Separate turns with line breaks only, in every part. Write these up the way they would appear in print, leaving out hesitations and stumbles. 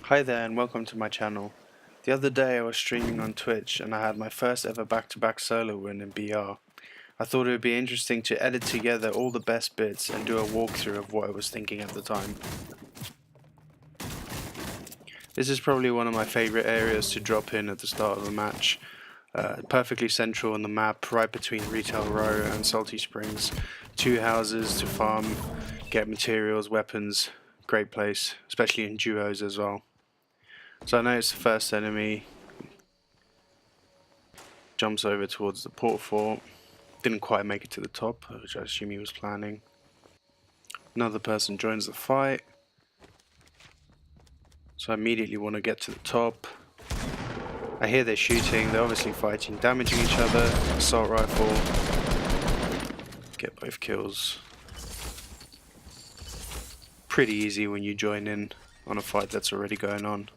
Hi there and welcome to my channel. The other day I was streaming on Twitch and I had my first ever back-to-back solo win in BR. I thought it would be interesting to edit together all the best bits and do a walkthrough of what I was thinking at the time. This is probably one of my favourite areas to drop in at the start of a match. Perfectly central on the map, right between Retail Row and Salty Springs. Two houses to farm, get materials, weapons. Great place, especially in duos as well. So I noticed the first enemy jumps over towards the port fort. Didn't quite make it to the top, which I assume he was planning. Another person joins the fight. So I immediately want to get to the top. I hear they're shooting, they're obviously fighting, damaging each other. Assault rifle. Get both kills. Pretty easy when you join in on a fight that's already going on.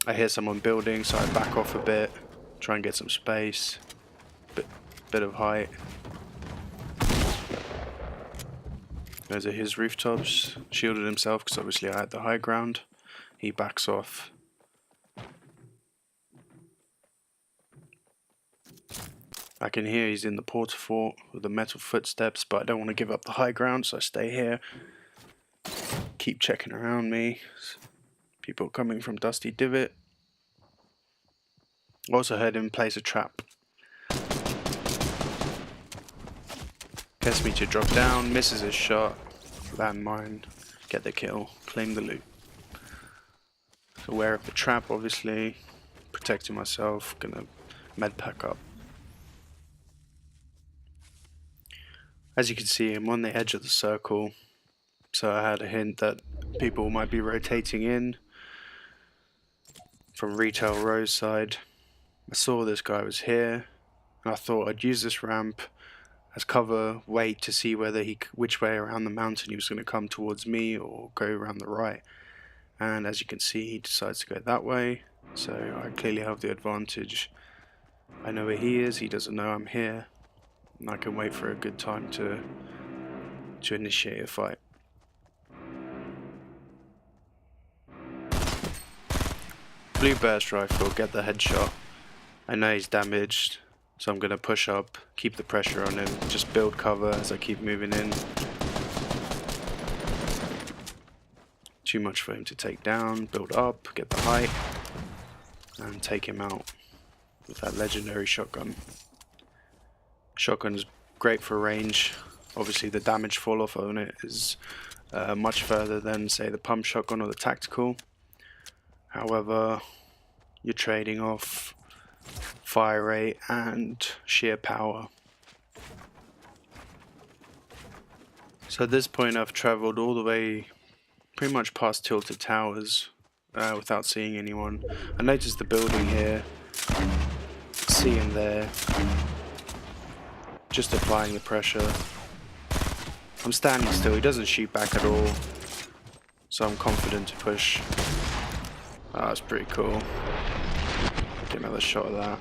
I hear someone building, so I back off a bit, try and get some space. Bit of height. Those are his rooftops. Shielded himself because obviously I had the high ground. He backs off. I can hear he's in the porta fort with the metal footsteps, but I don't want to give up the high ground, so I stay here. Keep checking around me. People coming from Dusty Divot. Also heard him place a trap. Gets me to drop down, misses his shot, landmine, get the kill, claim the loot. So aware of the trap obviously, protecting myself, gonna med pack up. As you can see, I'm on the edge of the circle, so I had a hint that people might be rotating in from Retail Row's side. I saw this guy was here, and I thought I'd use this ramp as cover, wait to see whether which way around the mountain he was going to come towards me or go around the right. And as you can see, he decides to go that way, so I clearly have the advantage. I know where he is, he doesn't know I'm here, and I can wait for a good time to initiate a fight. Blue burst rifle, get the headshot. I know he's damaged, so I'm going to push up, keep the pressure on him, just build cover as I keep moving in. Too much for him to take down, build up, get the height, and take him out with that legendary shotgun. Shotgun is great for range. Obviously the damage fall off on it is much further than say the pump shotgun or the tactical. However, you're trading off fire rate and sheer power. So at this point I've travelled all the way pretty much past Tilted Towers without seeing anyone. I noticed the building here, see him there, just applying the pressure. I'm standing still, he doesn't shoot back at all, so I'm confident to push. Oh, that's pretty cool. Get another shot of that.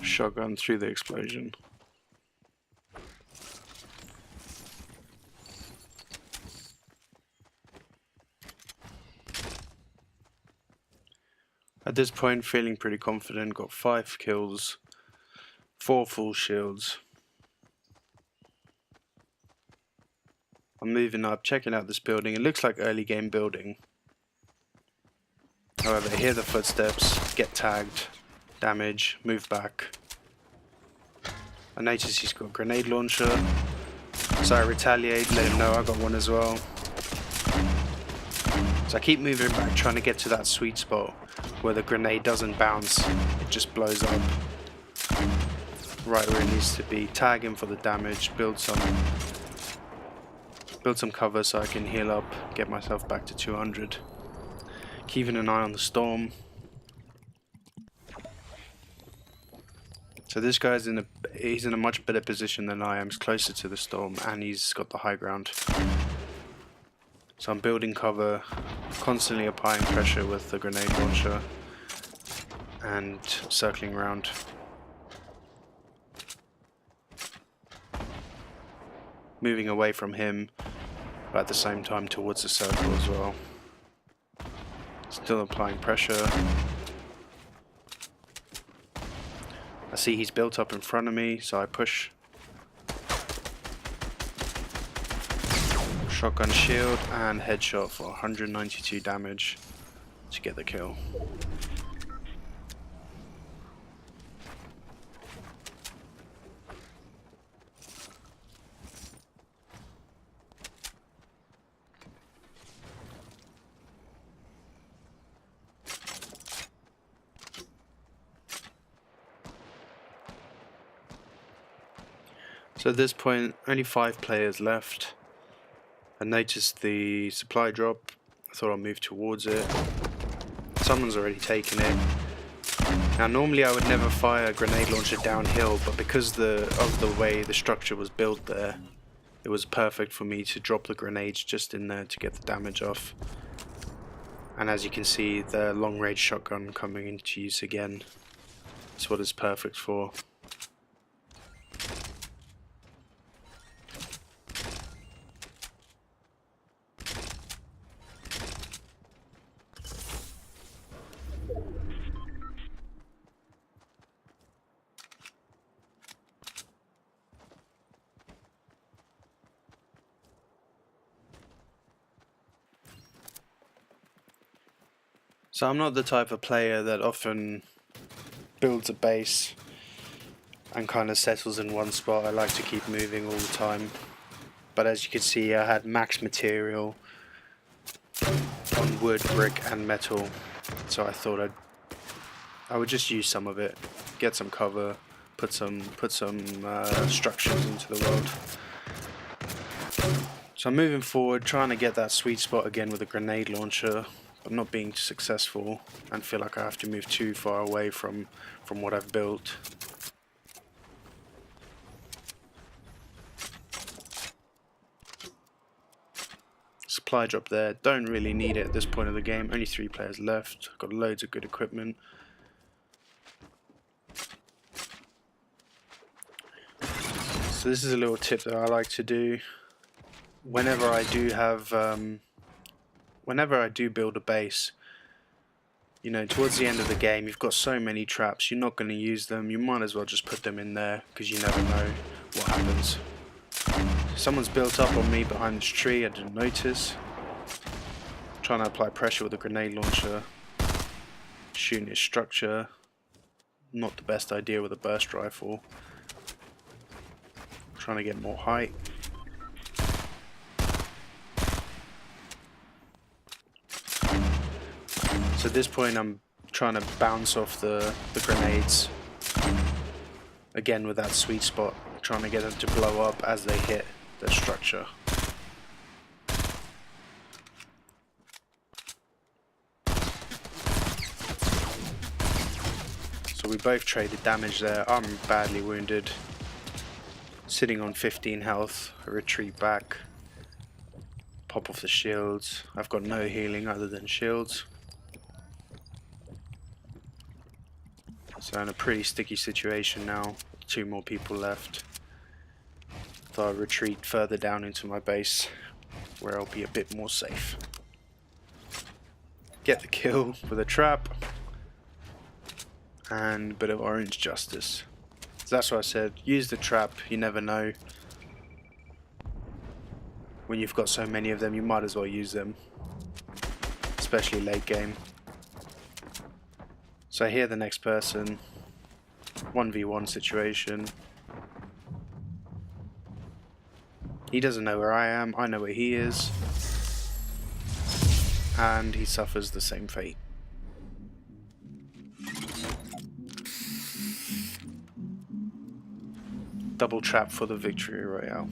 Shotgun through the explosion. At this point, feeling pretty confident, got 5 kills, 4 full shields. I'm moving up, checking out this building. It looks like early game building. However, I hear the footsteps, get tagged, damage, move back. I notice he's got a grenade launcher, so I retaliate, let him know I got one as well. So I keep moving back, trying to get to that sweet spot where the grenade doesn't bounce, it just blows up. Right where it needs to be. Tag him for the damage, build some cover so I can heal up, get myself back to 200. Keeping an eye on the storm. So this guy's he's in a much better position than I am. He's closer to the storm and he's got the high ground. So I'm building cover, constantly applying pressure with the grenade launcher and circling around. Moving away from him, but at the same time towards the circle as well. Still applying pressure. I see he's built up in front of me, so I push. Shotgun shield and headshot for 192 damage to get the kill. So at this point, only 5 players left. I noticed the supply drop. I thought I'll move towards it. Someone's already taken it. Now normally I would never fire a grenade launcher downhill, but because of the way the structure was built there, it was perfect for me to drop the grenades just in there to get the damage off. And as you can see, the long range shotgun coming into use again. That's what it's perfect for. So I'm not the type of player that often builds a base and kind of settles in one spot. I like to keep moving all the time. But as you can see, I had max material on wood, brick and metal. So I thought I would just use some of it, get some cover, put some structures into the world. So I'm moving forward, trying to get that sweet spot again with a grenade launcher, but not being successful, and feel like I have to move too far away from what I've built. Supply drop there, don't really need it at this point of the game, only 3 players left, got loads of good equipment. So this is a little tip that I like to do. Whenever I do build a base, you know, towards the end of the game, you've got so many traps, you're not going to use them. You might as well just put them in there, because you never know what happens. Someone's built up on me behind this tree, I didn't notice. Trying to apply pressure with a grenade launcher. Shooting his structure. Not the best idea with a burst rifle. Trying to get more height. So at this point I'm trying to bounce off the grenades. Again with that sweet spot. Trying to get them to blow up as they hit the structure. So we both traded damage there. I'm badly wounded. Sitting on 15 health. I retreat back. Pop off the shields. I've got no healing other than shields. So in a pretty sticky situation now. 2 more people left. So I'll retreat further down into my base where I'll be a bit more safe. Get the kill with a trap and a bit of orange justice. So that's what I said, use the trap, you never know. When you've got so many of them, you might as well use them, especially late game. So I hear the next person, 1v1 situation. He doesn't know where I am, I know where he is, and he suffers the same fate. Double trap for the victory royale.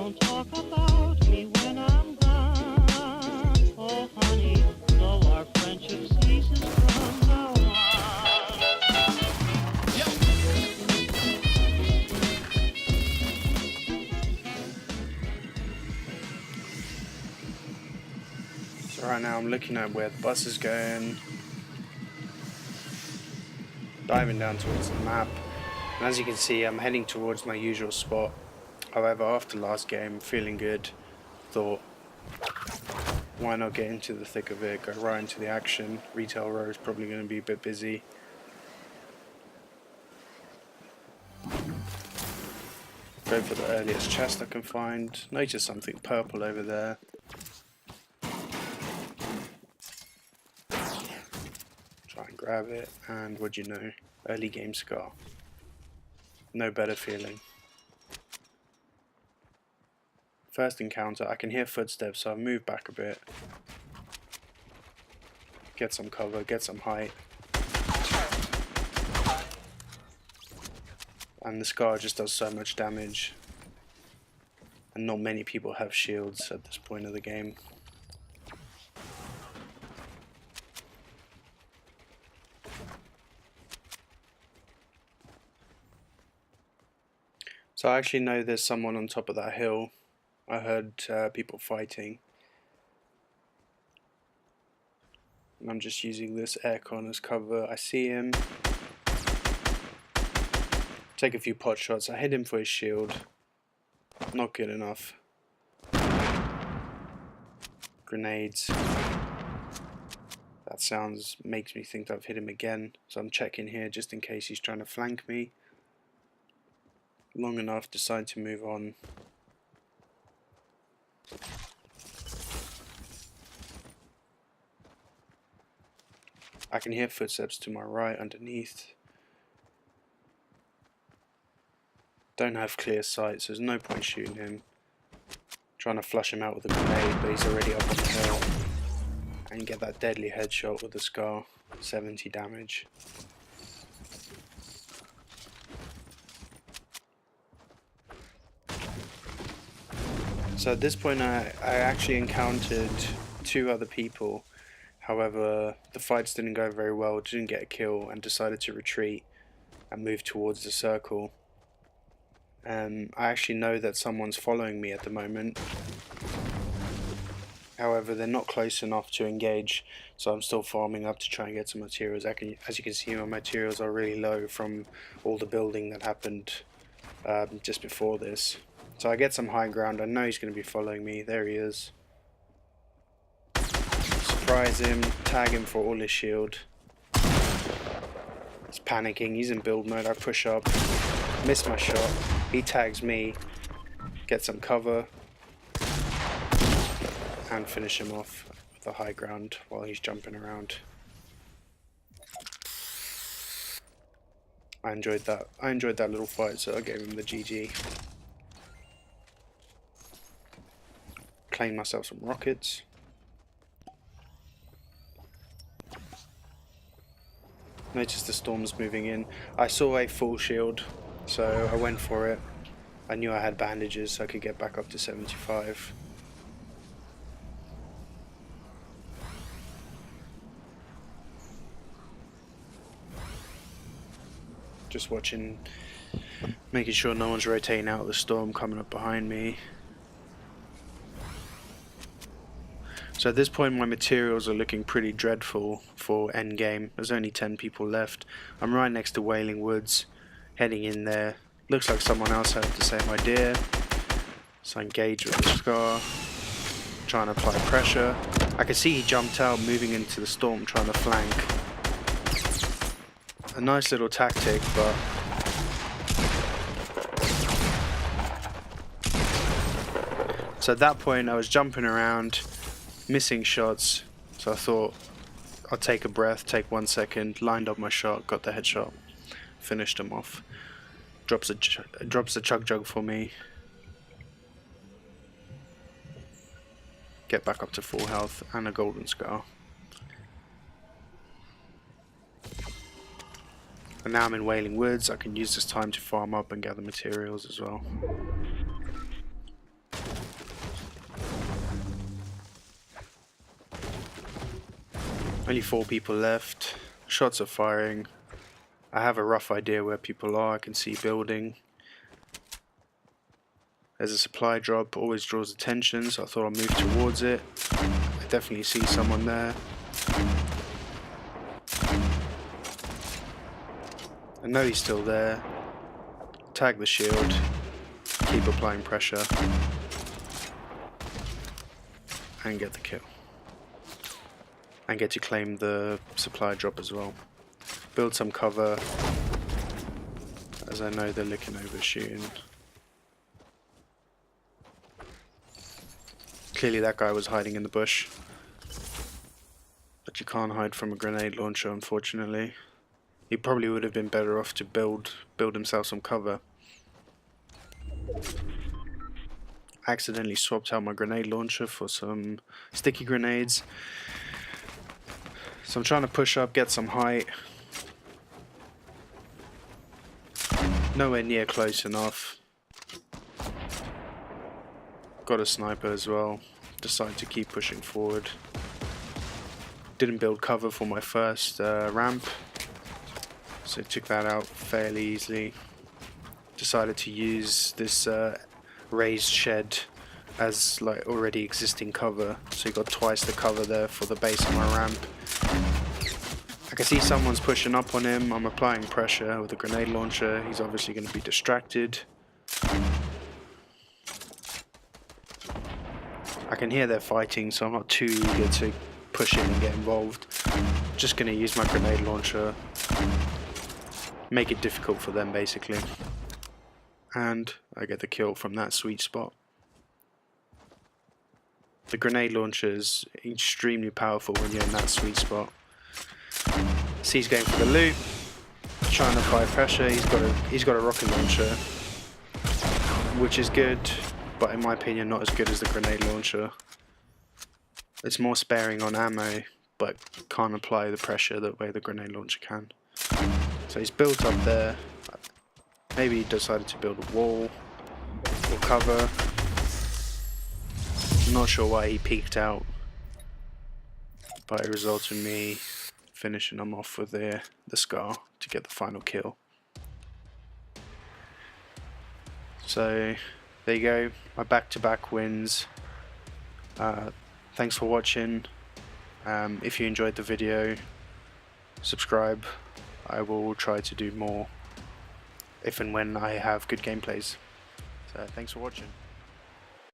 Don't talk about me when I'm gone. Oh, honey, though our friendship ceases from now on.
So right now I'm looking at where the bus is going, diving down towards the map, and as you can see I'm heading towards my usual spot. However, after last game, feeling good, thought why not get into the thick of it, go right into the action. Retail row is probably going to be a bit busy. Go for the earliest chest I can find. Notice something purple over there. Try and grab it, and what do you know? Early game scar. No better feeling. First encounter, I can hear footsteps, so I move back a bit. Get some cover, get some height. And the scar just does so much damage. And not many people have shields at this point of the game. So I actually know there's someone on top of that hill. I heard people fighting. And I'm just using this aircon as cover. I see him. Take a few pot shots. I hit him for his shield. Not good enough. Grenades. That sounds makes me think I've hit him again. So I'm checking here just in case he's trying to flank me. Long enough, decide to move on. I can hear footsteps to my right underneath. Don't have clear sight, so there's no point shooting him. Trying to flush him out with a grenade, but he's already up on the hill. And get that deadly headshot with the scar. 70 damage. So at this point I actually encountered 2 other people. However, the fights didn't go very well, didn't get a kill, and decided to retreat and move towards the circle. I actually know that someone's following me at the moment. However, they're not close enough to engage, so I'm still farming up to try and get some materials. As you can see, my materials are really low from all the building that happened just before this. So I get some high ground. I know he's going to be following me. There he is. Surprise him, tag him for all his shield. He's panicking, he's in build mode. I push up, miss my shot. He tags me, get some cover, and finish him off with the high ground while he's jumping around. I enjoyed that little fight, so I gave him the GG. Claim myself some rockets. Noticed the storm's moving in. I saw a full shield, so I went for it. I knew I had bandages, so I could get back up to 75. Just watching, making sure no one's rotating out of the storm coming up behind me. So at this point my materials are looking pretty dreadful for endgame. There's only 10 people left. I'm right next to Wailing Woods, heading in there. Looks like someone else had the same idea. So I engage with the scar, trying to apply pressure. I can see he jumped out, moving into the storm, trying to flank. A nice little tactic, but so at that point I was jumping around, missing shots, so I thought I'll take a breath, take 1 second, lined up my shot, got the headshot, finished him off. Drops a chug jug for me. Get back up to full health and a golden scar. And now I'm in Wailing Woods. I can use this time to farm up and gather materials as well. Only 4 people left. Shots are firing. I have a rough idea where people are. I can see building. There's a supply drop, always draws attention, so I thought I'd move towards it. I definitely see someone there. I know he's still there. Tag the shield. Keep applying pressure. And get the kill. And get to claim the supply drop as well. Build some cover, as I know they're looking over shooting. Clearly that guy was hiding in the bush. But you can't hide from a grenade launcher, unfortunately. He probably would have been better off to build himself some cover. Accidentally swapped out my grenade launcher for some sticky grenades. So I'm trying to push up, get some height. Nowhere near close enough. Got a sniper as well. Decided to keep pushing forward. Didn't build cover for my first ramp, so took that out fairly easily. Decided to use this raised shed as like already existing cover, so you got twice the cover there for the base of my ramp. I can see someone's pushing up on him. I'm applying pressure with a grenade launcher. He's obviously going to be distracted. I can hear they're fighting, so I'm not too eager to push in and get involved. Just going to use my grenade launcher, make it difficult for them basically. And I get the kill from that sweet spot. The grenade launcher is extremely powerful when you're in that sweet spot. See, he's going for the loot, trying to apply pressure. He's got a rocket launcher, which is good, but in my opinion not as good as the grenade launcher. It's more sparing on ammo, but can't apply the pressure the way the grenade launcher can. So he's built up there. Maybe he decided to build a wall or cover. I'm not sure why he peeked out, but it resulted in me finishing him off with the scar to get the final kill. So there you go, my back-to-back wins. Thanks for watching. If you enjoyed the video, subscribe. I will try to do more if and when I have good gameplays. So thanks for watching.